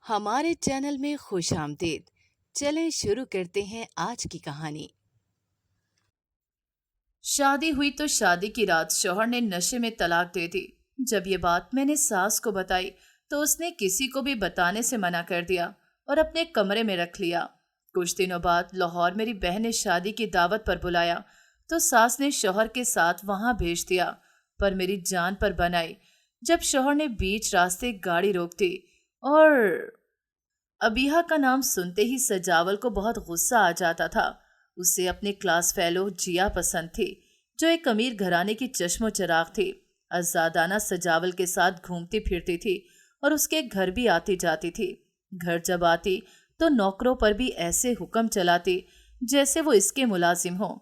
ہمارے چینل میں خوش آمدید۔ چلیں شروع کرتے ہیں آج کی کہانی۔ شادی ہوئی تو شادی کی رات شوہر نے نشے میں طلاق دے دی۔ جب یہ بات میں نے ساس کو بتائی تو اس نے کسی کو بھی بتانے سے منع کر دیا اور اپنے کمرے میں رکھ لیا۔ کچھ دنوں بعد لاہور میری بہن نے شادی کی دعوت پر بلایا تو ساس نے شوہر کے ساتھ وہاں بھیج دیا، پر میری جان پر بن آئی جب شوہر نے بیچ راستے گاڑی روک دی اور ابیہا کا نام سنتے ہی سجاول کو بہت غصہ آ جاتا تھا۔ اسے اپنے کلاس فیلو جیا پسند تھی، جو ایک امیر گھرانے کی چشم و چراغ تھی۔ آزادانہ سجاول کے ساتھ گھومتی پھرتی تھی اور اس کے گھر بھی آتی جاتی تھی۔ گھر جب آتی تو نوکروں پر بھی ایسے حکم چلاتی جیسے وہ اس کے ملازم ہوں۔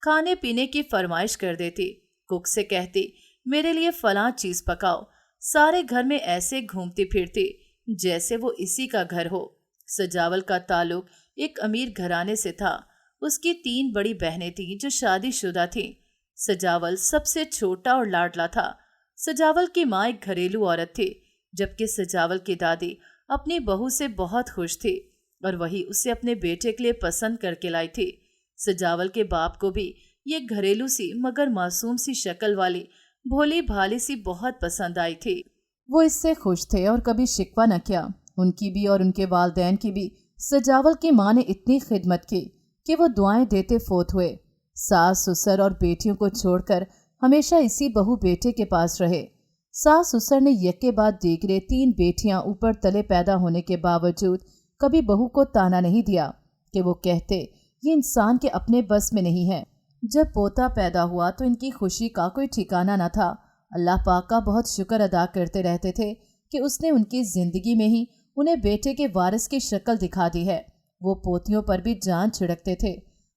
کھانے پینے کی فرمائش کر دیتی، کک سے کہتی میرے لیے فلاں چیز پکاؤ۔ سارے گھر میں ایسے گھومتی پھرتی جیسے وہ اسی کا گھر ہو۔ سجاول کا تعلق ایک امیر گھرانے سے تھا۔ اس کی 3 بڑی بہنیں تھیں جو شادی شدہ تھیں۔ سجاول سب سے چھوٹا اور لاڈلا تھا۔ سجاول کی ماں ایک گھریلو عورت تھی، جبکہ سجاول کی دادی اپنی بہو سے بہت خوش تھی اور وہی اسے اپنے بیٹے کے لیے پسند کر کے لائی تھی۔ سجاول کے باپ کو بھی یہ گھریلو سی مگر معصوم سی شکل والی بھولی بھالی سی بہت پسند آئی تھی۔ وہ اس سے خوش تھے اور کبھی شکوہ نہ کیا۔ ان کی بھی اور ان کے والدین کی بھی سجاول کی ماں نے اتنی خدمت کی کہ وہ دعائیں دیتے فوت ہوئے۔ ساس سسر اور بیٹیوں کو چھوڑ کر ہمیشہ اسی بہو بیٹے کے پاس رہے۔ ساس سسر نے یکے بعد دیگرے 3 بیٹیاں اوپر تلے پیدا ہونے کے باوجود کبھی بہو کو تانا نہیں دیا کہ وہ کہتے یہ انسان کے اپنے بس میں نہیں ہے۔ جب پوتا پیدا ہوا تو ان کی خوشی کا کوئی ٹھکانہ نہ تھا۔ اللہ پاک کا بہت شکر ادا کرتے رہتے تھے کہ اس نے ان کی زندگی میں ہی انہیں بیٹے کے وارث کی شکل دکھا دی ہے۔ وہ پوتیوں پر بھی جان چھڑکتے تھے۔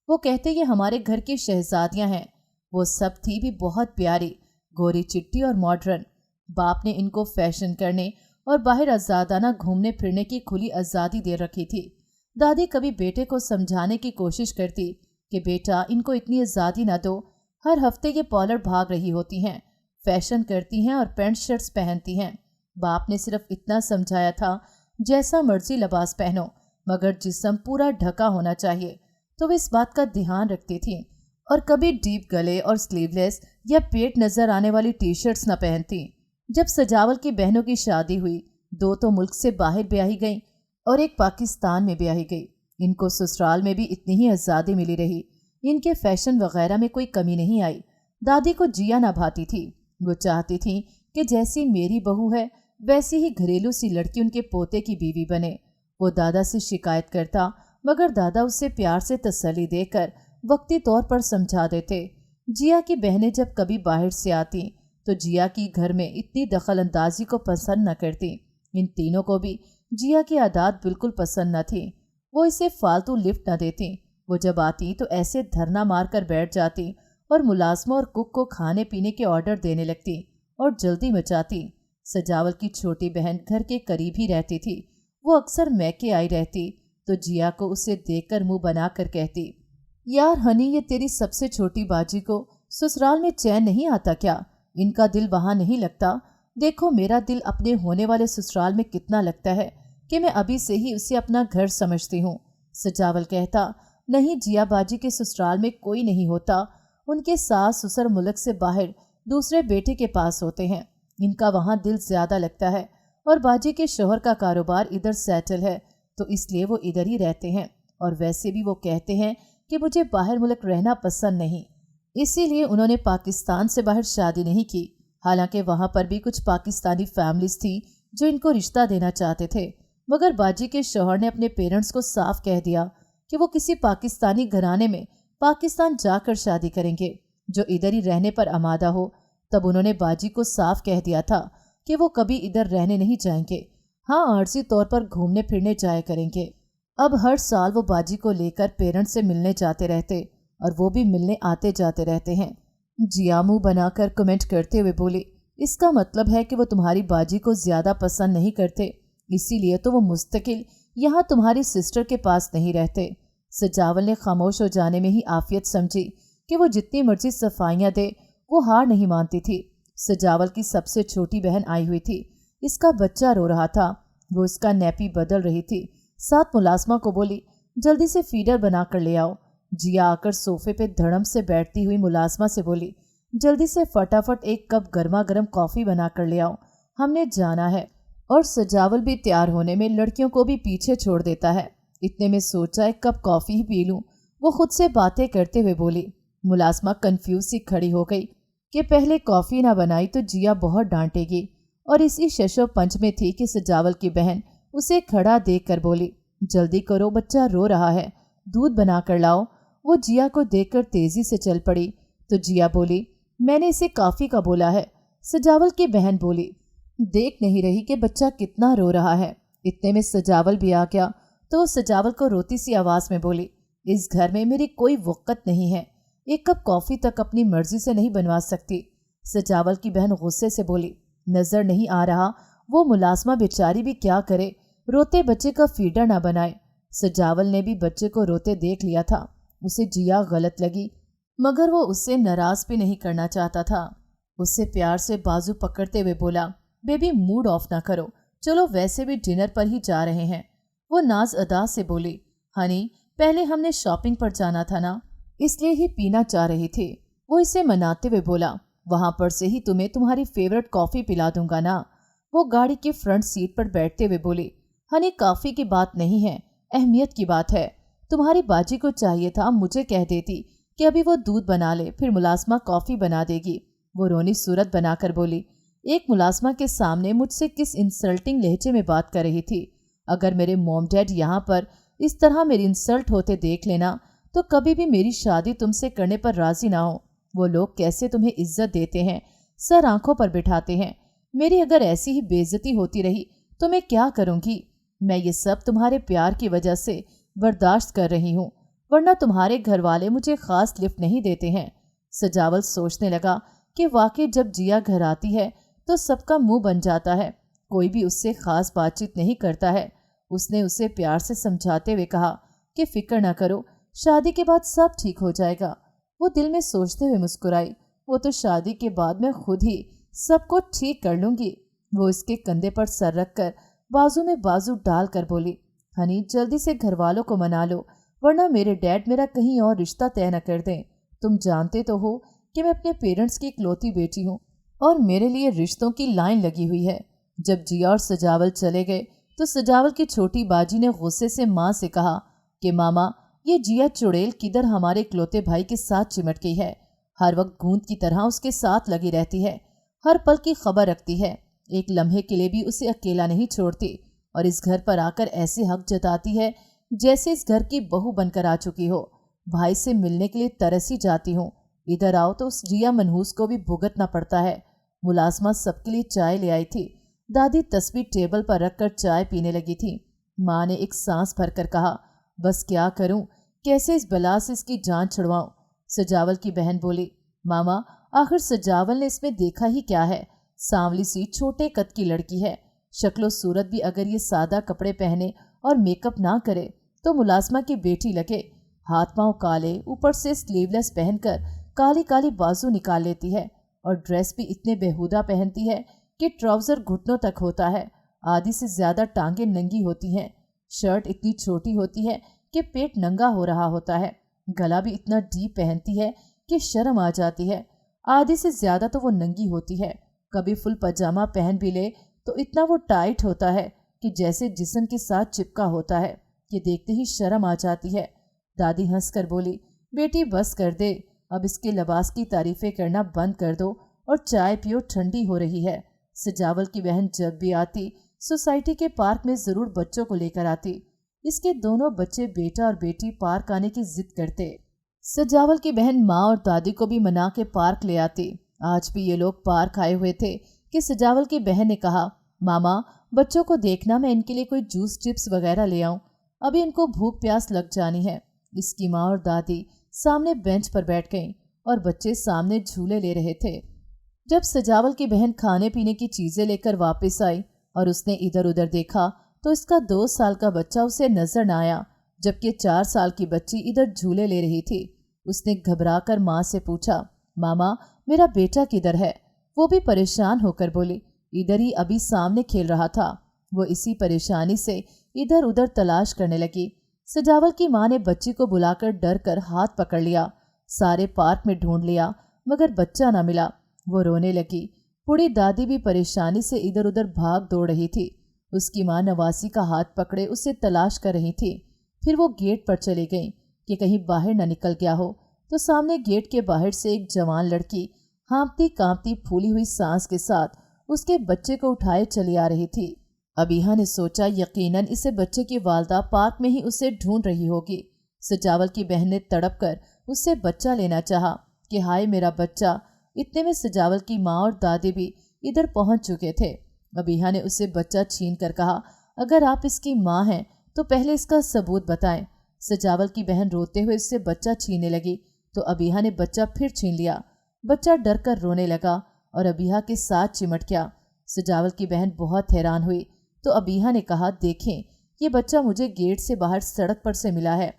وہ کہتے یہ ہمارے گھر کی شہزادیاں ہیں۔ وہ سب تھی بھی بہت پیاری، گوری چٹی اور ماڈرن۔ باپ نے ان کو فیشن کرنے اور باہر آزادانہ گھومنے پھرنے کی کھلی آزادی دے رکھی تھی۔ دادی کبھی بیٹے کو سمجھانے کی کوشش کرتی کہ بیٹا ان کو اتنی آزادی نہ دو، ہر ہفتے یہ پارلر بھاگ رہی ہوتی ہیں، فیشن کرتی ہیں اور پینٹ شرٹس پہنتی ہیں۔ باپ نے صرف اتنا سمجھایا تھا جیسا مرضی لباس پہنو مگر جسم پورا ڈھکا ہونا چاہیے، تو وہ اس بات کا دھیان رکھتی تھیں اور کبھی ڈیپ گلے اور سلیو لیس یا پیٹ نظر آنے والی ٹی شرٹس نہ پہنتی۔ جب سجاول کی بہنوں کی شادی ہوئی، 2 تو ملک سے باہر بیاہی گئیں اور ایک پاکستان میں بیاہی گئی۔ ان کو سسرال میں بھی اتنی ہی آزادی ملی رہی، ان کے فیشن وغیرہ میں کوئی کمی نہیں آئی۔ دادی کو جیا نہ بھاتی تھی، وہ چاہتی تھیں کہ جیسی میری بہو ہے ویسی ہی گھریلو سی لڑکی ان کے پوتے کی بیوی بنے۔ وہ دادا سے شکایت کرتا مگر دادا اسے پیار سے تسلی دے کر وقتی طور پر سمجھا دیتے۔ جیا کی بہنیں جب کبھی باہر سے آتی تو جیا کی گھر میں اتنی دخل اندازی کو پسند نہ کرتی۔ ان تینوں کو بھی جیا کی عادات بالکل پسند نہ تھی۔ وہ اسے فالتو لفٹ نہ دیتی۔ وہ جب آتی تو ایسے دھرنا مار کر بیٹھ جاتی اور ملازموں اور کک کو کھانے پینے کے آرڈر دینے لگتی اور جلدی مچاتی۔ سجاول کی چھوٹی بہن گھر کے قریب ہی رہتی تھی۔ وہ اکثر میکے آئی رہتی تو جیا کو اسے دیکھ کر منہ بنا کر کہتی یار ہنی، یہ تیری سب سے چھوٹی باجی کو سسرال میں چین نہیں آتا کیا؟ ان کا دل وہاں نہیں لگتا؟ دیکھو میرا دل اپنے ہونے والے سسرال میں کتنا لگتا ہے کہ میں ابھی سے ہی اسے اپنا گھر سمجھتی ہوں۔ سجاول کہتا نہیں جیا باجی کے سسرال میں کوئی نہیں ہوتا، ان کے ساس سسر ملک سے باہر دوسرے بیٹے کے پاس ہوتے ہیں، ان کا وہاں دل زیادہ لگتا ہے، اور باجی کے شوہر کا کاروبار ادھر سیٹل ہے تو اس لیے وہ ادھر ہی رہتے ہیں، اور ویسے بھی وہ کہتے ہیں کہ مجھے باہر ملک رہنا پسند نہیں، اسی لیے انہوں نے پاکستان سے باہر شادی نہیں کی۔ حالانکہ وہاں پر بھی کچھ پاکستانی فیملیز تھی جو ان کو رشتہ دینا چاہتے تھے، مگر باجی کے شوہر نے اپنے پیرنٹس کو صاف کہہ دیا کہ وہ کسی پاکستانی گھرانے میں پاکستان جا کر شادی کریں گے جو ادھر ہی رہنے پر آمادہ ہو۔ تب انہوں نے باجی کو صاف کہہ دیا تھا کہ وہ کبھی ادھر رہنے نہیں جائیں گے، ہاں عارضی طور پر گھومنے پھرنے جایا کریں گے۔ اب ہر سال وہ باجی کو لے کر پیرنٹس سے ملنے جاتے رہتے اور وہ بھی ملنے آتے جاتے رہتے ہیں۔ جیا منہ بنا کر کمنٹ کرتے ہوئے بولی اس کا مطلب ہے کہ وہ تمہاری باجی کو زیادہ پسند نہیں کرتے، اسی لیے تو وہ مستقل یہاں تمہاری سسٹر کے پاس نہیں رہتے۔ سجاول نے خاموش ہو جانے میں ہی عافیت سمجھی کہ وہ جتنی مرضی صفائیاں دے وہ ہار نہیں مانتی تھی۔ سجاول کی سب سے چھوٹی بہن آئی ہوئی تھی، اس کا بچہ رو رہا تھا۔ वो उसका नैपी बदल रही थी। साथ मुलाजमा को बोली, जल्दी से फीडर बना कर ले आओ। जिया आकर सोफे पे धड़म से बैठती हुई मुलाजमा से बोली, जल्दी से फटाफट एक कप गर्मा गर्म कॉफी बना कर ले आओ, हमने जाना है। और सजावल भी तैयार होने में लड़कियों को भी पीछे छोड़ देता है। इतने में सोचा एक कप कॉफी ही पी लूं। वो खुद से बातें करते हुए बोली। मुलाजमा कंफ्यूज सी खड़ी हो गई कि पहले कॉफी ना बनाई तो जिया बहुत डांटेगी, और इसी शशो पंच में थी कि सजावल की बहन उसे खड़ा देख कर बोली, जल्दी करो, बच्चा रो रहा है, दूध बना कर लाओ। वो जिया को देखकर तेजी से चल पड़ी तो जिया बोली, मैंने इसे काफी का बोला है। सजावल की बहन बोली, देख नहीं रही कि बच्चा कितना रो रहा है। इतने में सजावल भी आ गया तो सजावल को रोती सी आवाज में बोली, इस घर में मेरी कोई वक़्त नहीं है, एक कप कॉफी तक अपनी मर्जी से नहीं बनवा सकती। सजावल की बहन गुस्से से बोली, नजर नहीं आ रहा वो मुलाजमा बेचारी भी क्या करे, रोते बच्चे का फीडर ना बनाए। सजावल ने भी बच्चे को रोते देख लिया था। उसे जिया गलत लगी, मगर वो उससे नाराज भी नहीं करना चाहता था। उससे प्यार से बाजू पकड़ते हुए बोला, बेबी मूड ऑफ ना करो, चलो वैसे भी डिनर पर ही जा रहे हैं। वो नाज अदा से बोली, हनी पहले हमने शॉपिंग पर जाना था ना, इसलिए ही पीना चाह रही थी। वो इसे मनाते हुए बोला, वहां पर से ही तुम्हें तुम्हारी फेवरेट कॉफी पिला दूंगा ना। वो गाड़ी के फ्रंट सीट पर बैठते हुए बोली, हनी कॉफी की बात नहीं है, अहमियत की बात है। तुम्हारी बाजी को चाहिए था मुझे कह देती कि अभी वो दूध बना ले, फिर मुलाजमा कॉफी बना देगी। वो रोनी सूरत बनाकर बोली, एक मुलाजमा के सामने मुझसे किस इंसल्टिंग लहजे में बात कर रही थी। अगर मेरे मॉम डैड यहाँ पर इस तरह मेरी इंसल्ट होते देख लेना तो कभी भी मेरी शादी तुमसे करने पर राजी ना हो। वो लोग कैसे तुम्हें इज्जत देते हैं, सर आंखों पर बिठाते हैं। मेरी अगर ऐसी ही बेइज्जती होती रही तो मैं क्या करूँगी। मैं ये सब तुम्हारे प्यार की वजह से बर्दाश्त कर रही हूँ, वरना तुम्हारे घर वाले मुझे खास लिफ्ट नहीं देते हैं। सजावल सोचने लगा कि वाकई जब जिया घर आती है तो सबका मुंह बन जाता है, कोई भी उससे खास बातचीत नहीं करता है। उसने उसे प्यार से समझाते हुए कहा कि फिक्र ना करो, शादी के बाद सब ठीक हो जाएगा। वो दिल में सोचते हुए मुस्कुराई, वो तो शादी के बाद मैं खुद ही सब कुछ ठीक कर लूंगी। वो इसके कंधे पर सर रखकर बाजू में बाजू डाल कर बोली, हनी जल्दी से घर वालों को मना लो, वरना मेरे डैड मेरा कहीं और रिश्ता तय न कर दें। तुम जानते तो हो कि मैं अपने पेरेंट्स की इकलौती बेटी हूँ और मेरे लिए रिश्तों की लाइन लगी हुई है। जब जिया और सजावल चले गए तो सजावल की छोटी बाजी ने गुस्से से माँ से कहा कि मामा, ये जिया चुड़ैल किधर हमारे इकलौते भाई के साथ चिमट गई है। हर वक्त गूंद की तरह उसके साथ लगी रहती है, हर पल की खबर रखती है, एक लम्हे के लिए भी उसे अकेला नहीं छोड़ती, और इस घर पर आकर ऐसे हक जताती है जैसे इस घर की बहू बनकर आ चुकी हो। भाई से मिलने के लिए तरसी जाती हूँ, इधर आओ तो उस जिया मनहूस को भी भुगतना पड़ता है। मुलाजमा सबके लिए चाय ले आई थी। दादी तस्वीर टेबल पर रखकर चाय पीने लगी थी। माँ ने एक सांस भरकर कहा, बस क्या करूं, कैसे इस बला से इसकी जान छुड़वाऊं। सजावल की बहन बोली, मामा आखिर सजावल ने इसमें देखा ही क्या है, सांवली सी छोटे कद की लड़की है, शक्लो सूरत भी अगर ये सादा कपड़े पहने और मेकअप ना करे तो मुलाजमा की बेटी लगे। हाथ पांव काले, ऊपर से स्लीवलेस पहनकर काली काली बाजू निकाल लेती है, और ड्रेस भी इतने बेहुदा पहनती है कि ट्राउजर घुटनों तक होता है, आधी से ज्यादा टांगे नंगी होती हैं। शर्ट इतनी छोटी होती है कि पेट नंगा हो रहा होता है, गला भी इतना डीप पहनती है कि शर्म आ जाती है, आधी से ज्यादा तो वो नंगी होती है। कभी फुल पजामा पहन भी ले तो इतना वो टाइट होता है कि जैसे जिस्म के साथ चिपका होता है, कि देखते ही शर्म आ जाती है। दादी हंसकर बोली, बेटी बस कर दे, अब इसके लिबास की तारीफें करना बंद कर दो और चाय पियो, ठंडी हो रही है। सजावल की बहन जब भी आती सोसाइटी के पार्क में जरूर बच्चों को लेकर आती। इसके दोनों बच्चे बेटा और बेटी पार्क आने की जिद करते। सजावल की बहन माँ और दादी को भी मना के पार्क ले आती। आज भी ये लोग पार्क आए हुए थे कि सजावल की बहन ने कहा, मामा बच्चों को देखना, मैं इनके लिए कोई जूस चिप्स वगैरह ले आऊं, अभी इनको भूख प्यास लग जानी है। इसकी माँ और दादी सामने बेंच पर बैठ गईं और बच्चे सामने झूले ले रहे थे। जब सजावल की बहन खाने पीने की चीजें लेकर वापस आई और उसने इधर उधर देखा तो इसका 2 साल का बच्चा उसे नजर न आया, जबकि 4 साल की बच्ची इधर झूले ले रही थी। उसने घबराकर माँ से पूछा, मामा मेरा बेटा किधर है? वो भी परेशान होकर बोली, इधर ही अभी सामने खेल रहा था। वो इसी परेशानी से इधर उधर तलाश करने लगी। सजावल की माँ ने बच्ची को बुलाकर डर कर हाथ पकड़ लिया। सारे पार्क में ढूंढ लिया मगर बच्चा ना मिला। वो रोने लगी। बूढ़ी दादी भी परेशानी से इधर उधर भाग दौड़ रही थी। उसकी माँ नवासी का हाथ पकड़े उसे तलाश कर रही थी। फिर वो गेट पर चली गई कि कहीं बाहर न निकल गया हो, तो सामने गेट के बाहर से एक जवान लड़की हाँफती कांपती फूली हुई सांस के साथ उसके बच्चे को उठाए चली आ रही थी। अबीहा ने सोचा यकीनन इसे बच्चे की वालदा पार्क में ही उसे ढूंढ रही होगी। सजावल की बहन ने तड़प कर उससे बच्चा लेना चाहा कि हाय मेरा बच्चा। इतने में सजावल की माँ और दादी भी इधर पहुंच चुके थे। अबीहा ने उससे बच्चा छीन कर कहा, अगर आप इसकी माँ हैं तो पहले इसका सबूत बताएं। सजावल की बहन रोते हुए उससे बच्चा छीनने लगी तो अबीहा ने बच्चा फिर छीन लिया। बच्चा डर कर रोने लगा और अबीहा के साथ चिमट गया। सजावल की बहन बहुत हैरान हुई तो अबीहा ने कहा, देखें ये बच्चा मुझे गेट से बाहर सड़क पर से मिला है।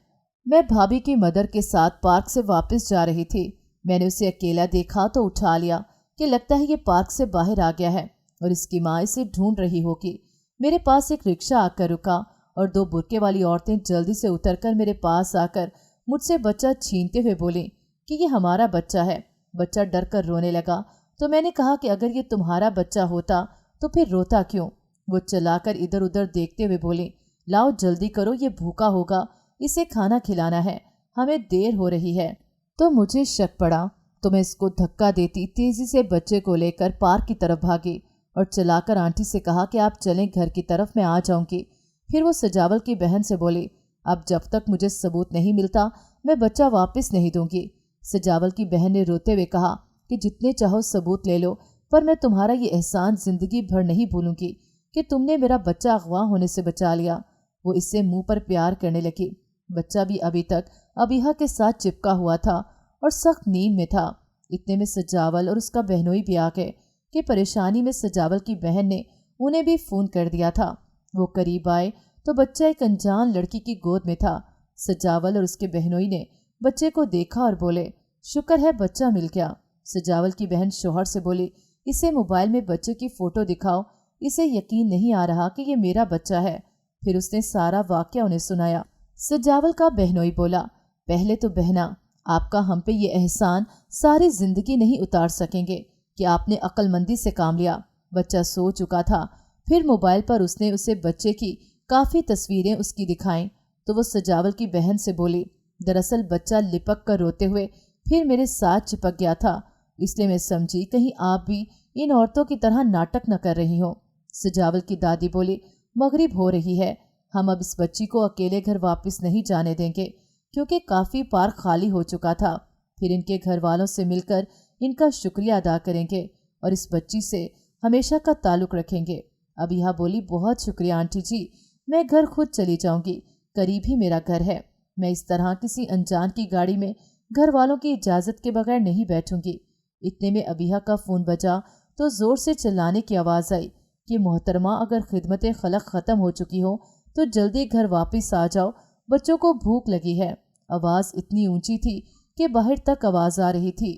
मैं भाभी की मदर के साथ पार्क से वापस जा रही थी। मैंने उसे अकेला देखा तो उठा लिया कि लगता है ये पार्क से बाहर आ गया है और इसकी माँ इसे ढूंढ रही होगी। मेरे पास एक रिक्शा आकर रुका और दो बुर्के वाली औरतें जल्दी से उतरकर मेरे पास आकर मुझसे बच्चा छीनते हुए बोली कि ये हमारा बच्चा है। बच्चा डर कर रोने लगा तो मैंने कहा कि अगर ये तुम्हारा बच्चा होता तो फिर रोता क्यों। वो चलाकर इधर उधर देखते हुए बोली, लाओ जल्दी करो, ये भूखा होगा, इसे खाना खिलाना है, हमें देर हो रही है। तो मुझे शक पड़ा तो मैं इसको धक्का देती तेजी से बच्चे को लेकर पार्क की तरफ भागी और चलाकर आंटी से कहा कि आप चलें घर की तरफ, मैं आ जाऊंगी। फिर वो सजावल की बहन से बोली, अब जब तक मुझे सबूत नहीं मिलता मैं बच्चा वापस नहीं दूंगी। सजावल की बहन ने रोते हुए कहा कि जितने चाहो सबूत ले लो, पर मैं तुम्हारा ये एहसान जिंदगी भर नहीं भूलूंगी कि तुमने मेरा बच्चा अगवा होने से बचा लिया। वो इससे मुंह पर प्यार करने लगी। बच्चा भी अभी तक अबीहा के साथ चिपका हुआ था और सख्त नींद में था। इतने में सजावल और उसका बहनोई भी आ गए कि परेशानी में सजावल की बहन ने उन्हें भी फ़ोन कर दिया था। वो करीब आए तो बच्चा एक अनजान लड़की की गोद में था। सजावल और उसके बहनोई ने बच्चे को देखा और बोले, शुक्र है बच्चा मिल गया। सजावल की बहन शौहर से बोली, इसे मोबाइल में बच्चे की फ़ोटो दिखाओ, इसे यकीन नहीं आ रहा कि ये मेरा बच्चा है। फिर उसने सारा वाक़या उन्हें सुनाया। सजावल का बहनोई बोला, पहले तो बहना, आपका हम पे ये एहसान सारी जिंदगी नहीं उतार सकेंगे कि आपने अक्लमंदी से काम लिया। बच्चा सो चुका था। फिर मोबाइल पर उसने उसे बच्चे की काफ़ी तस्वीरें उसकी दिखाईं तो वो सजावल की बहन से बोली, दरअसल बच्चा लिपक कर रोते हुए फिर मेरे साथ चिपक गया था, इसलिए मैं समझी कहीं आप भी इन औरतों की तरह नाटक न कर रही हो। सजावल की दादी बोली, मगरिब हो रही है, हम अब इस बच्ची को अकेले घर वापस नहीं जाने देंगे क्योंकि काफ़ी पार्क खाली हो चुका था। फिर इनके घर वालों से मिलकर इनका शुक्रिया अदा करेंगे और इस बच्ची से हमेशा का ताल्लुक़ रखेंगे। अबीहा बोली, बहुत शुक्रिया आंटी जी, मैं घर खुद चली जाऊंगी, करीब ही मेरा घर है। मैं इस तरह किसी अनजान की गाड़ी में घर वालों की इजाज़त के बगैर नहीं बैठूंगी। इतने में अबीहा का फ़ोन बजा तो ज़ोर से चिल्लाने की आवाज़ आई कि मोहतरमा, अगर खिदमत खलक ख़त्म हो चुकी हो तो जल्दी घर वापस आ जाओ, बच्चों को भूख लगी है। आवाज़ इतनी ऊंची थी कि बाहर तक आवाज़ आ रही थी।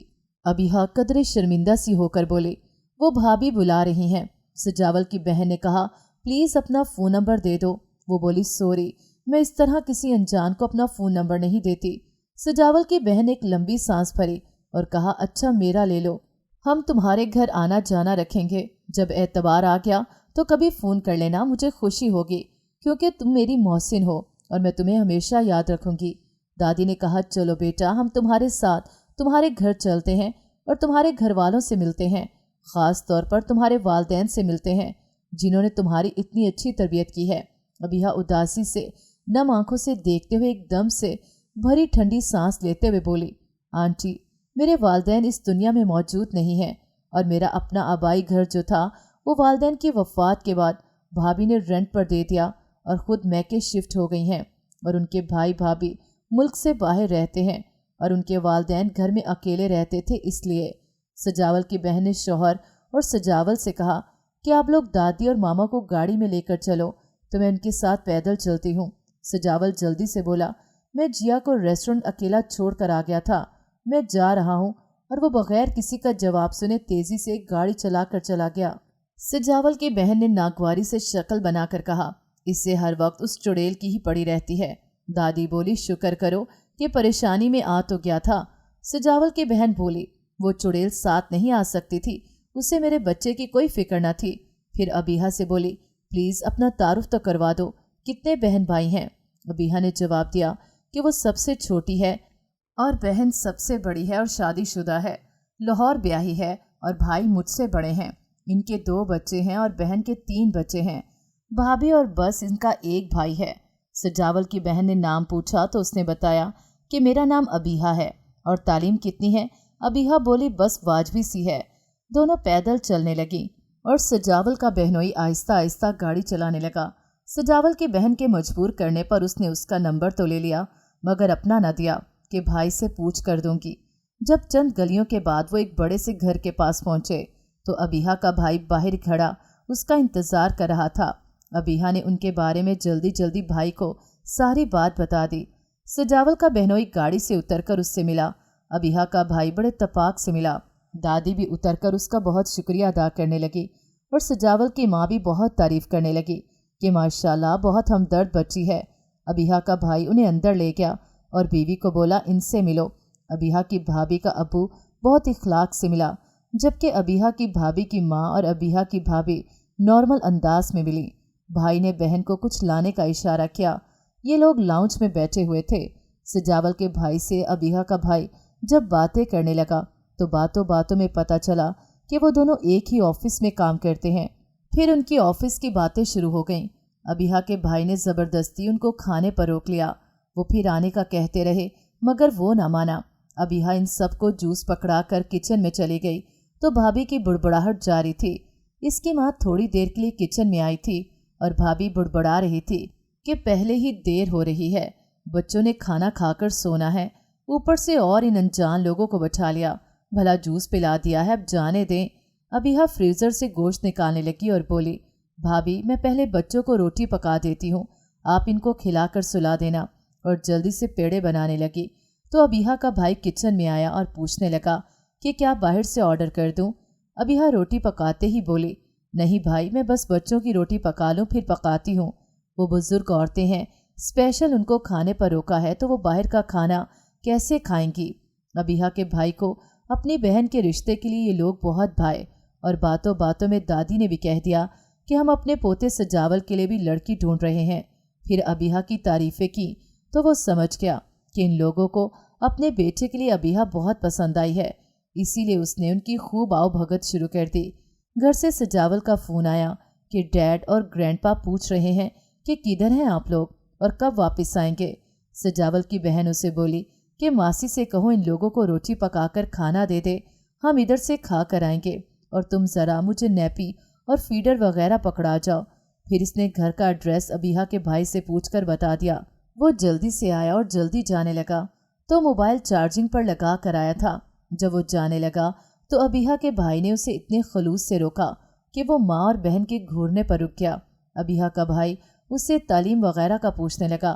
अबीहा कदरे शर्मिंदा सी होकर बोली, वो भाभी बुला रही हैं। सजावल की बहन ने कहा, प्लीज़ अपना फ़ोन नंबर दे दो। वो बोली, सॉरी, मैं इस तरह किसी अनजान को अपना फ़ोन नंबर नहीं देती। सजावल की बहन ने एक लंबी सांस भरी और कहा, अच्छा मेरा ले लो, हम तुम्हारे घर आना जाना रखेंगे। जब एतबार आ गया तो कभी फ़ोन कर लेना, मुझे खुशी होगी क्योंकि तुम मेरी मोहसिन हो और मैं तुम्हें हमेशा याद रखूंगी। दादी ने कहा, चलो बेटा, हम तुम्हारे साथ तुम्हारे घर चलते हैं और तुम्हारे घर वालों से मिलते हैं, ख़ास तौर पर तुम्हारे वालदैन से मिलते हैं जिन्होंने तुम्हारी इतनी अच्छी तरबियत की है। अबीहा उदासी से नम आंखों से देखते हुए एकदम से भरी ठंडी सांस लेते हुए बोली, आंटी, मेरे वालदैन इस दुनिया में मौजूद नहीं हैं और मेरा अपना आबाई घर जो था वो वालदैन की वफ़ात के बाद भाभी ने रेंट पर दे दिया और ख़ुद मैके शिफ्ट हो गई हैं और उनके भाई भाभी मुल्क से बाहर रहते हैं और उनके वालदैन घर में अकेले रहते थे। इसलिए सजावल की बहन ने शौहर और सजावल से कहा कि आप लोग दादी और मामा को गाड़ी में लेकर चलो तो मैं उनके साथ पैदल चलती हूँ। सजावल जल्दी से बोला, मैं जिया को रेस्टोरेंट अकेला छोड़ कर आ गया था, मैं जा रहा हूँ। और वो बगैर किसी का जवाब सुने तेज़ी से गाड़ी चला कर चला गया। सजावल की बहन ने नागवारी से शक्ल बनाकर कहा, इससे हर वक्त उस चुड़ैल की ही पड़ी रहती है। दादी बोली, शुक्र करो कि परेशानी में आ तो गया था। सजावल की बहन बोली, वो चुड़ैल साथ नहीं आ सकती थी, उसे मेरे बच्चे की कोई फिक्र न थी। फिर अबीहा से बोली, प्लीज अपना तारुफ तो करवा दो, कितने बहन भाई हैं? अबीहा ने जवाब दिया कि वो सबसे छोटी है और बहन सबसे बड़ी है और शादीशुदा है, लाहौर ब्याही है और भाई मुझसे बड़े हैं। इनके 2 बच्चे हैं और बहन के 3 बच्चे हैं, भाभी और बस इनका एक भाई है। सजावल की बहन ने नाम पूछा तो उसने बताया कि मेरा नाम अबीहा है और तालीम कितनी है? अबीहा बोली, बस वाजबी सी है। दोनों पैदल चलने लगी और सजावल का बहनोई आहिस्ता आहिस्ता गाड़ी चलाने लगा। सजावल की बहन के मजबूर करने पर उसने उसका नंबर तो ले लिया, मगर अपना न दिया कि भाई से पूछ कर दूंगी। जब चंद गलियों के बाद वो एक बड़े से घर के पास पहुंचे तो अबीहा का भाई बाहर खड़ा उसका इंतजार कर रहा था। अबीहा ने उनके बारे में जल्दी जल्दी भाई को सारी बात बता दी। सजावल का बहनोई गाड़ी से उतरकर उससे मिला। अबीहा का भाई बड़े तपाक से मिला। दादी भी उतरकर उसका बहुत शुक्रिया अदा करने लगी और सजावल की माँ भी बहुत तारीफ करने लगी कि माशाल्लाह बहुत हमदर्द बच्ची है। अबीहा का भाई उन्हें अंदर ले गया और बीवी को बोला, इनसे मिलो। अबीहा की भाभी का अब्बू बहुत इखलाक से मिला, जबकि अबीहा की भाभी की माँ और अबीहा की भाभी नॉर्मल अंदाज में मिली। भाई ने बहन को कुछ लाने का इशारा किया। ये लोग लाउंज में बैठे हुए थे। सजावल के भाई से अबीहा का भाई जब बातें करने लगा तो बातों बातों में पता चला कि वो दोनों एक ही ऑफिस में काम करते हैं। फिर उनकी ऑफिस की बातें शुरू हो गईं। अबीहा के भाई ने ज़बरदस्ती उनको खाने पर रोक लिया। वो फिर आने का कहते रहे मगर वो ना माना। अबीहा इन सबको जूस पकड़ा कर किचन में चली गई तो भाभी की बुड़बुड़ाहट जारी थी। इसकी माँ थोड़ी देर के लिए किचन में आई थी और भाभी बुड़बुड़ा रही थी कि पहले ही देर हो रही है, बच्चों ने खाना खाकर सोना है, ऊपर से और इन अनजान लोगों को बैठा लिया, भला जूस पिला दिया है, अब जाने दें। अबीहा फ्रीजर से गोश्त निकालने लगी और बोली, भाभी मैं पहले बच्चों को रोटी पका देती हूँ, आप इनको खिलाकर सुला देना। और जल्दी से पेड़े बनाने लगी तो अबीहा का भाई किचन में आया और पूछने लगा कि क्या बाहर से ऑर्डर कर दूं? अबीहा रोटी पकाते ही बोली, नहीं भाई मैं बस बच्चों की रोटी पका लूं फिर पकाती हूँ। वो बुजुर्ग औरतें हैं, स्पेशल उनको खाने पर रोका है तो वो बाहर का खाना कैसे खाएंगी? अबीहा के भाई को अपनी बहन के रिश्ते के लिए ये लोग बहुत भाए और बातों बातों में दादी ने भी कह दिया कि हम अपने पोते सजावल के लिए भी लड़की ढूंढ रहे हैं। फिर अबीहा की तारीफें की तो वो समझ गया कि इन लोगों को अपने बेटे के लिए अबीहा बहुत पसंद आई है, इसीलिए उसने उनकी खूब आवभगत शुरू कर दी। घर से सजावल का फ़ोन आया कि डैड और ग्रैंडपा पूछ रहे हैं कि किधर हैं आप लोग और कब वापस आएंगे। सजावल की बहन उसे बोली कि मासी से कहो इन लोगों को रोटी पकाकर खाना दे दे, हम इधर से खा कर आएंगे और तुम ज़रा मुझे नैपी और फीडर वगैरह पकड़ा जाओ। फिर इसने घर का एड्रेस अबीहा के भाई से पूछकर बता दिया। वो जल्दी से आया और जल्दी जाने लगा तो मोबाइल चार्जिंग पर लगा कर आया था। जब वो जाने लगा तो अबीहा के भाई ने उसे इतने खलूस से रोका कि वो माँ और बहन के घूरने पर रुक गया। अबीहा का भाई उससे तालीम वगैरह का पूछने लगा।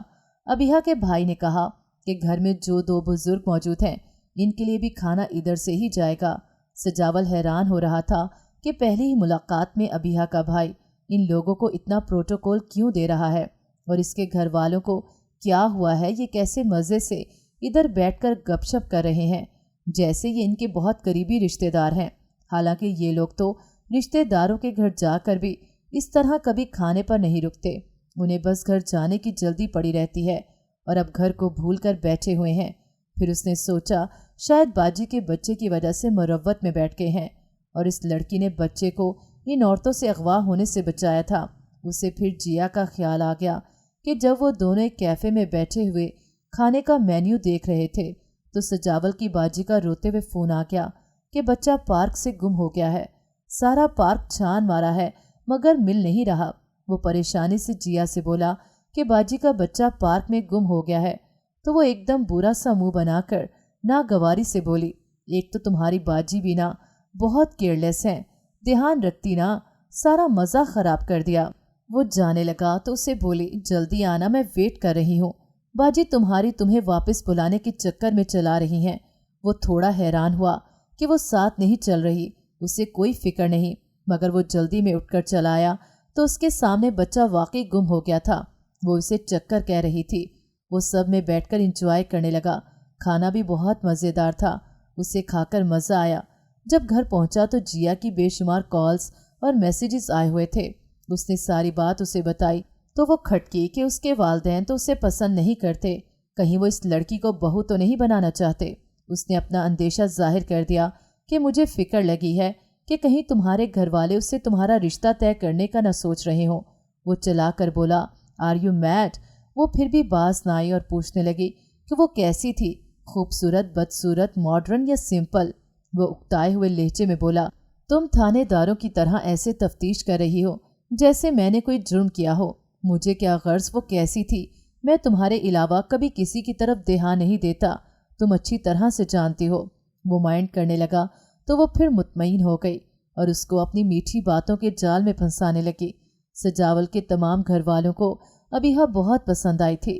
अबीहा के भाई ने कहा कि घर में जो 2 बुजुर्ग मौजूद हैं इनके लिए भी खाना इधर से ही जाएगा। सजावल हैरान हो रहा था कि पहली ही मुलाकात में अबीहा का भाई इन लोगों को इतना प्रोटोकॉल क्यों दे रहा है और इसके घर वालों को क्या हुआ है, ये कैसे मज़े से इधर बैठकर गपशप कर रहे हैं जैसे ये इनके बहुत करीबी रिश्तेदार हैं। हालांकि ये लोग तो रिश्तेदारों के घर जाकर भी इस तरह कभी खाने पर नहीं रुकते, उन्हें बस घर जाने की जल्दी पड़ी रहती है और अब घर को भूल कर बैठे हुए हैं। फिर उसने सोचा शायद बाजी के बच्चे की वजह से मुरव्वत में बैठ गए हैं और इस लड़की ने बच्चे को इन औरतों से अगवा होने से बचाया था। उसे फिर जिया का ख्याल आ गया कि जब वो दोनों एक कैफ़े में बैठे हुए खाने का मेन्यू देख रहे थे तो सजावल की बाजी का रोते हुए फ़ोन आ गया कि बच्चा पार्क से गुम हो गया है। सारा पार्क छान मारा है मगर मिल नहीं रहा। वो परेशानी से जिया से बोला कि बाजी का बच्चा पार्क में गुम हो गया है तो वो एकदम बुरा सा मुंह बनाकर नागवारी से बोली, एक तो तुम्हारी बाजी भी ना बहुत केयरलेस है, ध्यान रखती ना, सारा मज़ा ख़राब कर दिया। वो जाने लगा तो उसे बोली, जल्दी आना मैं वेट कर रही हूँ। बाजी तुम्हें वापस बुलाने के चक्कर में चला रही हैं। वो थोड़ा हैरान हुआ कि वो साथ नहीं चल रही, उसे कोई फिक्र नहीं मगर वो जल्दी में उठकर चला आया तो उसके सामने बच्चा वाकई गुम हो गया था। वो इसे चक्कर कह रही थी। वो सब में बैठकर एंजॉय करने लगा। खाना भी बहुत मज़ेदार था। उसे खाकर मज़ा आया। जब घर पहुंचा तो जिया की बेशुमार कॉल्स और मैसेजेस आए हुए थे। उसने सारी बात उसे बताई तो वो खटकी कि उसके वालिदैन तो उसे पसंद नहीं करते, कहीं वो इस लड़की को बहू तो नहीं बनाना चाहते। उसने अपना अंदेशा जाहिर कर दिया कि मुझे फिक्र लगी है कि कहीं तुम्हारे घर वाले उससे तुम्हारा रिश्ता तय करने का न सोच रहे हों। वो चला कर बोला, आर यू मैड? वो फिर भी बाज ना आई और पूछने लगी कि वो कैसी थी, खूबसूरत, बदसूरत, मॉडर्न या सिंपल। वो उकताए हुए लहजे में बोला, तुम थानेदारों की तरह ऐसे तफ्तीश कर रही हो जैसे मैंने कोई जुर्म किया हो। मुझे क्या गर्ज वो कैसी थी? मैं तुम्हारे अलावा कभी किसी की तरफ ध्यान नहीं देता, तुम अच्छी तरह से जानती हो। वो माइंड करने लगा तो वो फिर मुतमईन हो गई और उसको अपनी मीठी बातों के जाल में फंसाने लगी। सजावल के तमाम घर वालों को अबीहा बहुत पसंद आई थी।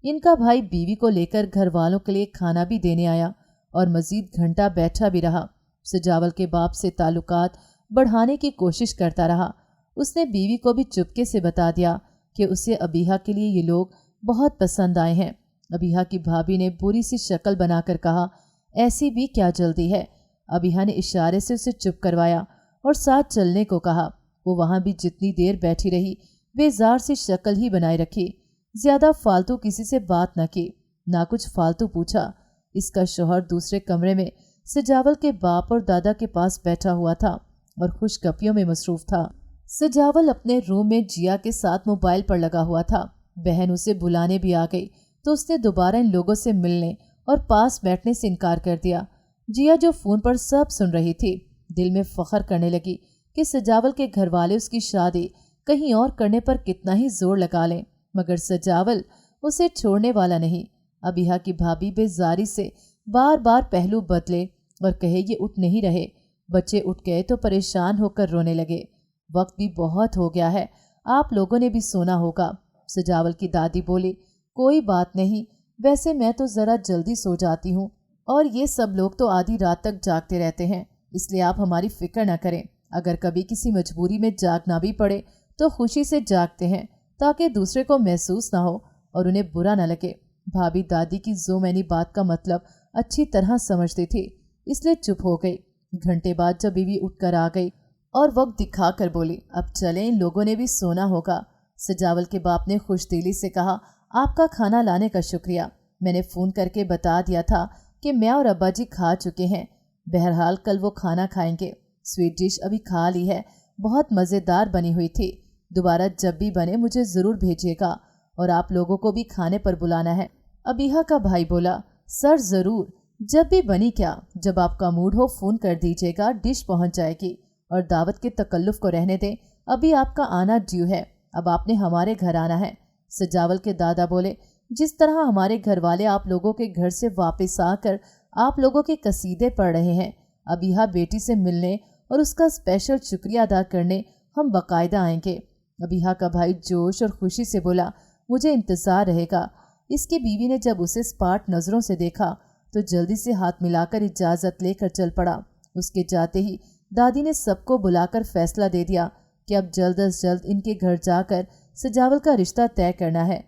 इनका भाई बीवी को लेकर घर वालों के लिए खाना भी देने आया और मजीद घंटा बैठा भी रहा। सजावल के बाप से ताल्लुकात बढ़ाने की कोशिश करता रहा। उसने बीवी को भी चुपके से बता दिया कि उसे अबीहा के लिए ये लोग बहुत पसंद आए हैं। अबीहा की भाभी ने बुरी सी शक्ल बनाकर कहा, ऐसी भी क्या जल्दी है? अबीहा ने इशारे से उसे चुप करवाया और साथ चलने को कहा। वो वहाँ भी जितनी देर बैठी रही बेजार सी शक्ल ही बनाए रखी। ज्यादा फालतू किसी से बात न की, ना कुछ फालतू पूछा। इसका शौहर दूसरे कमरे में सजावल के बाप और दादा के पास बैठा हुआ था और खुशगपियों में मसरूफ था। सजावल अपने रूम में जिया के साथ मोबाइल पर लगा हुआ था। बहन उसे बुलाने भी आ गई तो उसने दोबारा इन लोगों से मिलने और पास बैठने से इनकार कर दिया। जिया जो फ़ोन पर सब सुन रही थी, दिल में फ़ख्र करने लगी कि सजावल के घर वाले उसकी शादी कहीं और करने पर कितना ही जोर लगा लें, मगर सजावल उसे छोड़ने वाला नहीं। अबीहा की भाभी बेजारी से बार बार पहलू बदले और कहे ये उठ नहीं रहे। बच्चे उठ गए तो परेशान होकर रोने लगे। वक्त भी बहुत हो गया है, आप लोगों ने भी सोना होगा। सजावल की दादी बोली, कोई बात नहीं, वैसे मैं तो ज़रा जल्दी सो जाती हूँ और ये सब लोग तो आधी रात तक जागते रहते हैं, इसलिए आप हमारी फिक्र न करें। अगर कभी किसी मजबूरी में जागना भी पड़े तो खुशी से जागते हैं ताकि दूसरे को महसूस ना हो और उन्हें बुरा न लगे। भाभी दादी की जो मैंने बात का मतलब अच्छी तरह समझती थी, इसलिए चुप हो गई। घंटे बाद जब बीवी उठकर आ गई और वक्त दिखा कर बोली, अब चलें, इन लोगों ने भी सोना होगा। सजावल के बाप ने खुशदिली से कहा, आपका खाना लाने का शुक्रिया। मैंने फ़ोन करके बता दिया था कि मैं और अब्बा जी खा चुके हैं। बहरहाल कल वो खाना खाएंगे। स्वीट डिश अभी खा ली है, बहुत मज़ेदार बनी हुई थी। दोबारा जब भी बने मुझे ज़रूर भेजिएगा और आप लोगों को भी खाने पर बुलाना है। अबीहा का भाई बोला, सर ज़रूर, जब भी बनी क्या, जब आपका मूड हो फ़ोन कर दीजिएगा, डिश पहुंच जाएगी। और दावत के तकल्लुफ़ को रहने दें, अभी आपका आना ड्यू है, अब आपने हमारे घर आना है। सजावल के दादा बोले, जिस तरह हमारे घर वाले आप लोगों के घर से वापस आकर आप लोगों के कसीदे पढ़ रहे हैं, अबीहा बेटी से मिलने और उसका स्पेशल शुक्रिया अदा करने हम बाकायदा आएंगे। अबीहा का भाई जोश और खुशी से बोला, मुझे इंतज़ार रहेगा। इसकी बीवी ने जब उसे स्पार्ट नज़रों से देखा तो जल्दी से हाथ मिलाकर इजाज़त लेकर चल पड़ा। उसके जाते ही दादी ने सबको बुलाकर फैसला दे दिया कि अब जल्द अज जल्द इनके घर जाकर सजावल का रिश्ता तय करना है।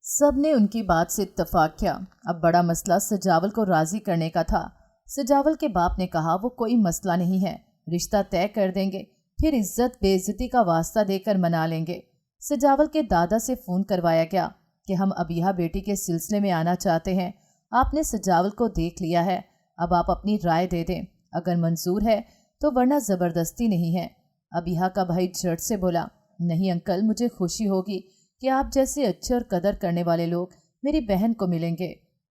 सब ने उनकी बात से इत्तफाक किया। अब बड़ा मसला सजावल को राज़ी करने का था। सजावल के बाप ने कहा, वो कोई मसला नहीं है, रिश्ता तय कर देंगे, फिर इज्जत बेइज्जती का वास्ता देकर मना लेंगे। सजावल के दादा से फ़ोन करवाया गया कि हम अबीहा बेटी के सिलसिले में आना चाहते हैं। आपने सजावल को देख लिया है, अब आप अपनी राय दे दें, अगर मंजूर है तो, वरना ज़बरदस्ती नहीं है। अबीहा का भाई झट से बोला, नहीं अंकल, मुझे खुशी होगी कि आप जैसे अच्छे और कदर करने वाले लोग मेरी बहन को मिलेंगे।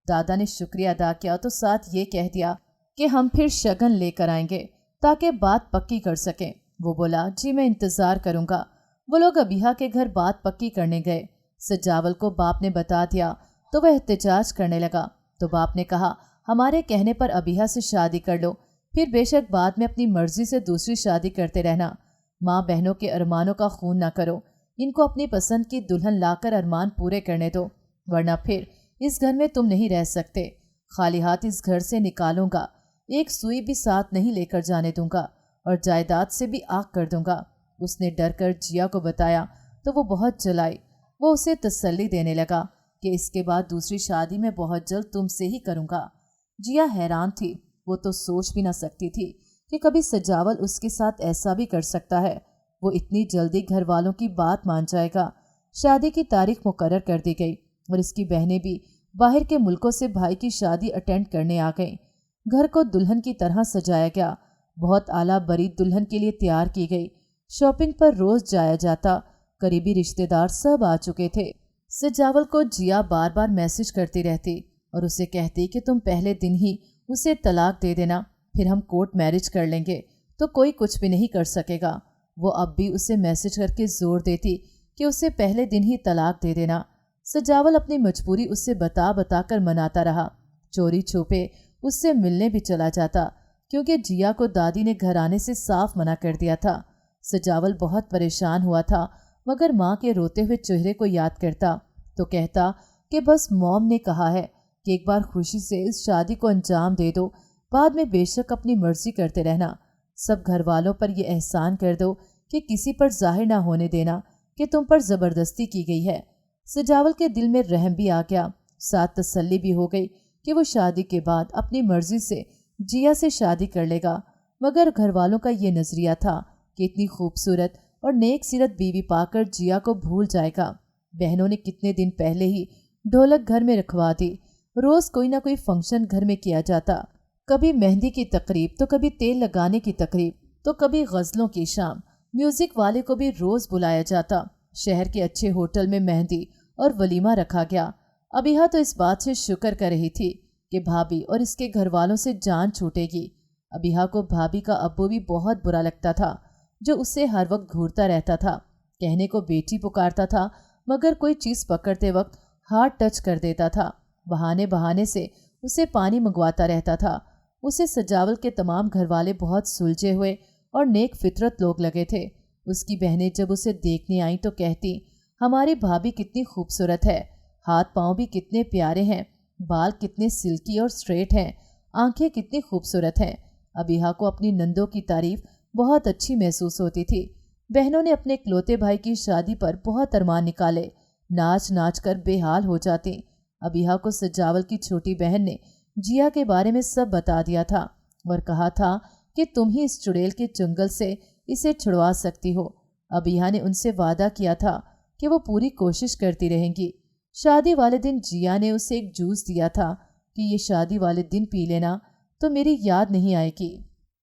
दादा ने शुक्रिया अदा किया तो साथ ये कह दिया कि हम फिर शगन लेकर आएंगे ताकि बात पक्की कर सकें। वो बोला, जी मैं इंतज़ार करूँगा। वो लोग अबीहा के घर बात पक्की करने गए। सजावल को बाप ने बता दिया तो वह एहतजाज करने लगा, तो बाप ने कहा, हमारे कहने पर अबीहा से शादी कर लो, फिर बेशक बाद में अपनी मर्जी से दूसरी शादी करते रहना। माँ बहनों के अरमानों का खून ना करो, इनको अपनी पसंद की दुल्हन लाकर अरमान पूरे करने दो, वरना फिर इस घर में तुम नहीं रह सकते। खाली हाथ इस घर से निकालूंगा, एक सुई भी साथ नहीं लेकर जाने दूंगा اور جائیداد سے بھی آگ کر دوں گا۔ اس نے ڈر کر جیا کو بتایا تو وہ بہت جلائی۔ وہ اسے تسلی دینے لگا کہ اس کے بعد دوسری شادی میں بہت جلد تم سے ہی کروں گا۔ جیا حیران تھی، وہ تو سوچ بھی نہ سکتی تھی کہ کبھی سجاول اس کے ساتھ ایسا بھی کر سکتا ہے۔ وہ اتنی جلدی گھر والوں کی بات مان جائے گا۔ شادی کی تاریخ مقرر کر دی گئی اور اس کی بہنیں بھی باہر کے ملکوں سے بھائی کی شادی اٹینڈ کرنے آ گئیں۔ گھر کو دلہن کی طرح سجایا گیا، بہت اعلیٰ برید دلہن کے لیے تیار کی گئی۔ شاپنگ پر روز جایا جاتا، قریبی رشتہ دار سب آ چکے تھے۔ سجاول کو جیا بار بار میسج کرتی رہتی اور اسے کہتی کہ تم پہلے دن ہی اسے طلاق دے دینا، پھر ہم کورٹ میرج کر لیں گے تو کوئی کچھ بھی نہیں کر سکے گا۔ وہ اب بھی اسے میسج کر کے زور دیتی کہ اسے پہلے دن ہی طلاق دے دینا۔ سجاول اپنی مجبوری اس سے بتا بتا کر مناتا رہا، چوری چھپے اس سے ملنے بھی چلا جاتا کیونکہ جیا کو دادی نے گھر آنے سے صاف منع کر دیا تھا۔ سجاول بہت پریشان ہوا تھا، مگر ماں کے روتے ہوئے چہرے کو یاد کرتا تو کہتا کہ بس موم نے کہا ہے کہ ایک بار خوشی سے اس شادی کو انجام دے دو، بعد میں بے شک اپنی مرضی کرتے رہنا۔ سب گھر والوں پر یہ احسان کر دو کہ کسی پر ظاہر نہ ہونے دینا کہ تم پر زبردستی کی گئی ہے۔ سجاول کے دل میں رحم بھی آ گیا، ساتھ تسلی بھی ہو گئی کہ وہ شادی کے بعد اپنی مرضی سے جیا سے شادی کر لے گا۔ مگر گھر والوں کا یہ نظریہ تھا کہ اتنی خوبصورت اور نیک سیرت بیوی پا کر جیا کو بھول جائے گا۔ بہنوں نے کتنے دن پہلے ہی ڈھولک گھر میں رکھوا دی، روز کوئی نہ کوئی فنکشن گھر میں کیا جاتا، کبھی مہندی کی تقریب تو کبھی تیل لگانے کی تقریب تو کبھی غزلوں کی شام، میوزک والے کو بھی روز بلایا جاتا۔ شہر کے اچھے ہوٹل میں مہندی اور ولیمہ رکھا گیا۔ ابیہا تو اس بات سے شکر کر رہی تھی کہ بھابھی اور اس کے گھر والوں سے جان چھوٹے گی۔ ابیہا کو بھابھی کا ابو بھی بہت برا لگتا تھا، جو اس سے ہر وقت گھورتا رہتا تھا، کہنے کو بیٹی پکارتا تھا مگر کوئی چیز پکڑتے وقت ہاتھ ٹچ کر دیتا تھا، بہانے بہانے سے اسے پانی منگواتا رہتا تھا۔ اسے سجاول کے تمام گھر والے بہت سلجھے ہوئے اور نیک فطرت لوگ لگے تھے۔ اس کی بہنیں جب اسے دیکھنے آئیں تو کہتی ہماری بھابھی کتنی خوبصورت ہے، ہاتھ پاؤں بھی کتنے پیارے ہیں، بال کتنے سلکی اور سٹریٹ ہیں، آنکھیں کتنی خوبصورت ہیں۔ ابیہا کو اپنی نندوں کی تعریف بہت اچھی محسوس ہوتی تھی۔ بہنوں نے اپنے اکلوتے بھائی کی شادی پر بہت ارمان نکالے، ناچ ناچ کر بے حال ہو جاتی۔ ابیہا کو سجاول کی چھوٹی بہن نے جیا کے بارے میں سب بتا دیا تھا اور کہا تھا کہ تم ہی اس چڑیل کے چنگل سے اسے چھڑوا سکتی ہو۔ ابیہا نے ان سے وعدہ کیا تھا کہ وہ پوری کوشش کرتی رہیں گی۔ شادی والے دن جیا نے اسے ایک جوس دیا تھا کہ یہ شادی والے دن پی لینا تو میری یاد نہیں آئے گی۔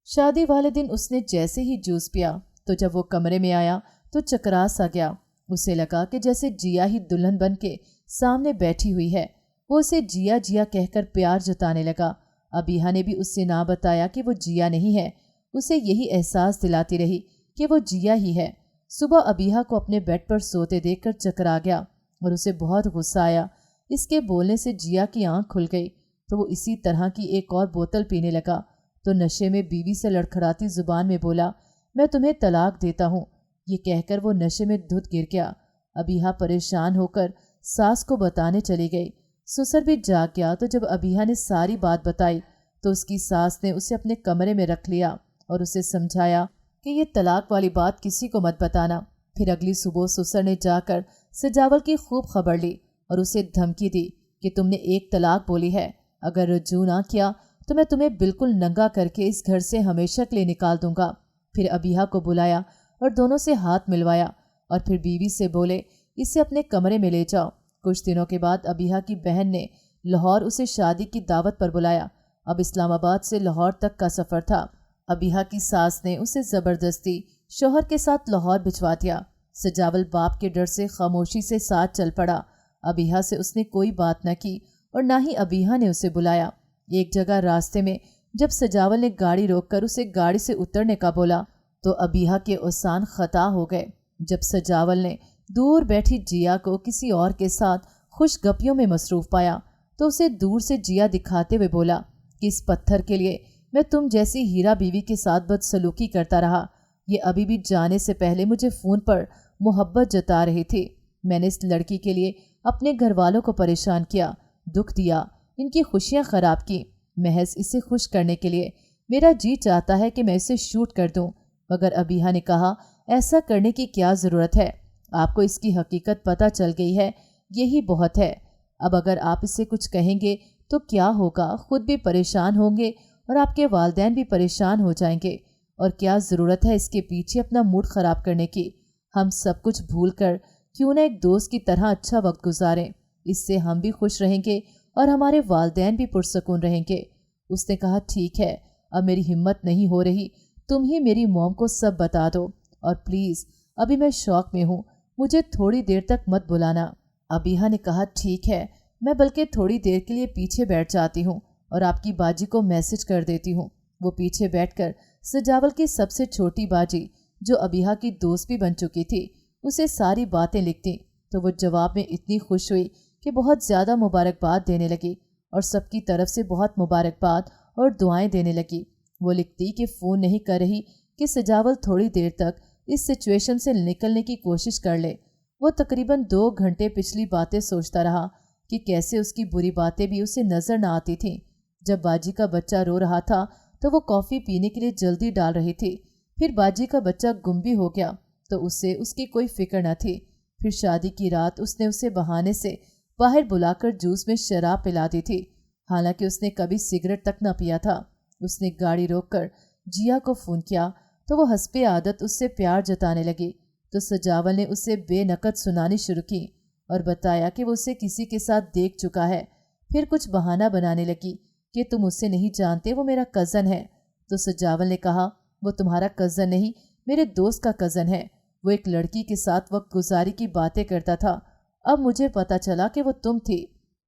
شادی والے دن اس نے جیسے ہی جوس پیا تو جب وہ کمرے میں آیا تو چکرا سا گیا۔ اسے لگا کہ جیسے جیا ہی دلہن بن کے سامنے بیٹھی ہوئی ہے۔ وہ اسے جیا جیا کہہ کر پیار جتانے لگا۔ ابیہا نے بھی اس سے نہ بتایا کہ وہ جیا نہیں ہے، اسے یہی احساس دلاتی رہی کہ وہ جیا ہی ہے۔ صبح ابیہا کو اپنے بیڈ پر سوتے دیکھ کر چکرا گیا اور اسے بہت غصہ آیا۔ اس کے بولنے سے جیا کی آنکھ کھل گئی تو وہ اسی طرح کی ایک اور بوتل پینے لگا تو نشے میں بیوی سے لڑکھڑاتی زبان میں بولا میں تمہیں طلاق دیتا ہوں۔ یہ کہہ کر وہ نشے میں دھت گر گیا۔ ابیہا پریشان ہو کر ساس کو بتانے چلی گئی۔ سسر بھی جاگ گیا تو جب ابیہا نے ساری بات بتائی تو اس کی ساس نے اسے اپنے کمرے میں رکھ لیا اور اسے سمجھایا کہ یہ طلاق والی بات کسی کو مت بتانا۔ پھر اگلی صبح سسر نے جا کر سجاول کی خوب خبر لی اور اسے دھمکی دی کہ تم نے ایک طلاق بولی ہے، اگر رجوع نہ کیا تو میں تمہیں بالکل ننگا کر کے اس گھر سے ہمیشہ کے لیے نکال دوں گا۔ پھر ابیہا کو بلایا اور دونوں سے ہاتھ ملوایا اور پھر بیوی سے بولے اسے اپنے کمرے میں لے جاؤ۔ کچھ دنوں کے بعد ابیہا کی بہن نے لاہور اسے شادی کی دعوت پر بلایا۔ اب اسلام آباد سے لاہور تک کا سفر تھا۔ ابیہا کی ساس نے اسے زبردستی شوہر کے ساتھ لاہور بھجوا دیا۔ سجاول باپ کے ڈر سے خاموشی سے ساتھ چل پڑا۔ ابیہا سے اس نے کوئی بات نہ کی اور نہ ہی ابیہا نے اسے بلایا۔ ایک جگہ راستے میں جب سجاول نے گاڑی روک کر اسے گاڑی سے اترنے کا بولا تو ابیہا کے اوسان خطا ہو گئے۔ جب سجاول نے دور بیٹھی جیا کو کسی اور کے ساتھ خوش گپیوں میں مصروف پایا تو اسے دور سے جیا دکھاتے ہوئے بولا کہ اس پتھر کے لیے میں تم جیسی ہیرا بیوی کے ساتھ بدسلوکی کرتا رہا، یہ ابھی بھی جانے سے پہلے مجھے فون پر محبت جتا رہی تھی۔ میں نے اس لڑکی کے لیے اپنے گھر والوں کو پریشان کیا، دکھ دیا، ان کی خوشیاں خراب کی، محض اسے خوش کرنے کے لیے۔ मेरा जी चाहता है कि मैं इसे शूट कर दूं, मगर अबीहा ने कहा, ऐसा करने की क्या ज़रूरत है, आपको इसकी हकीकत पता चल गई है, यही बहुत है। अब अगर आप इसे कुछ कहेंगे तो क्या होगा, खुद भी परेशान होंगे और आपके वालिदैन भी परेशान हो जाएंगे, और क्या ज़रूरत है इसके पीछे अपना मूड ख़राब करने की। हम सब कुछ भूल कर क्यों ना एक दोस्त की तरह अच्छा वक्त गुजारें, इससे हम भी खुश रहेंगे और हमारे वालिदैन भी पुरसकून रहेंगे। उसने कहा, ठीक है, अब मेरी हिम्मत नहीं हो रही, तुम ही मेरी मॉम को सब बता दो, और प्लीज़ अभी मैं शौक में हूँ, मुझे थोड़ी देर तक मत बुलाना। अबीहा ने कहा, ठीक है, मैं बल्कि थोड़ी देर के लिए पीछे बैठ जाती हूँ और आपकी बाजी को मैसेज कर देती हूँ। वो पीछे बैठकर सजावल की सबसे छोटी बाजी, जो अबीहा की दोस्त भी बन चुकी थी, उसे सारी बातें लिखती, तो वो जवाब में इतनी खुश हुई कि बहुत ज़्यादा मुबारकबाद देने लगी और सबकी तरफ से बहुत मुबारकबाद और दुआएं देने लगी। वो लिखती कि फ़ोन नहीं कर रही कि सजावल थोड़ी देर तक इस सिचुएशन से निकलने की कोशिश कर ले। वो तकरीबन 2 घंटे पिछली बातें सोचता रहा कि कैसे उसकी बुरी बातें भी उसे नज़र न आती थीं। जब बाजी का बच्चा रो रहा था तो वो कॉफ़ी पीने के लिए जल्दी डाल रही थी। फिर बाजी का बच्चा गुम भी हो गया तो उससे उसकी कोई फिक्र न थी। फिर शादी की रात उसने उसे बहाने से बाहर बुलाकर जूस में शराब पिला दी थी, हालांकि उसने कभी सिगरेट तक न पिया था। उसने गाड़ी रोककर जिया को फ़ोन किया तो वो हस्बे आदत उससे प्यार जताने लगी, तो सजावल ने उसे बेनकद सुनानी शुरू की और बताया कि वो उसे किसी के साथ देख चुका है। फिर कुछ बहाना बनाने लगी कि तुम उससे नहीं जानते, वो मेरा कज़न है। तो सजावल ने कहा, वो तुम्हारा कज़न नहीं, मेरे दोस्त का कज़न है, वो एक लड़की के साथ वक्त गुजारी की बातें करता था। अब मुझे पता चला कि वो तुम थी,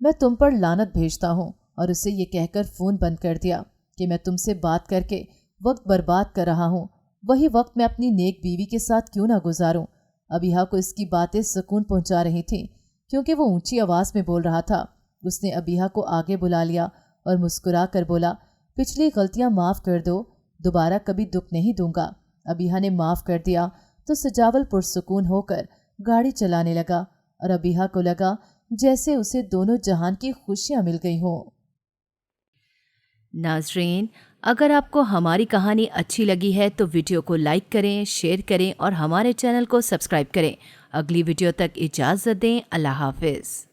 मैं तुम पर लानत भेजता हूँ। और उसे ये कहकर फ़ोन बंद कर दिया कि मैं तुमसे बात करके वक्त बर्बाद कर रहा हूँ, वही वक्त मैं अपनी नेक बीवी के साथ क्यों ना गुजारूं। अबीहा को इसकी बातें सुकून पहुंचा रही थीं, क्योंकि वो ऊंची आवाज़ में बोल रहा था। उसने अबीहा को आगे बुला लिया और मुस्कुरा कर बोला, पिछली गलतियां माफ़ कर दो, दोबारा कभी दुख नहीं दूंगा। अबीहा ने माफ़ कर दिया तो सजावल पुरसुकून होकर गाड़ी चलाने लगा और अबीहा को लगा जैसे उसे दोनों जहान की खुशियां मिल गई हों। नाज़रीन, अगर आपको हमारी कहानी अच्छी लगी है तो वीडियो को लाइक करें, शेयर करें और हमारे चैनल को सब्सक्राइब करें। अगली वीडियो तक इजाज़त दें। अल्लाह हाफ़िज़।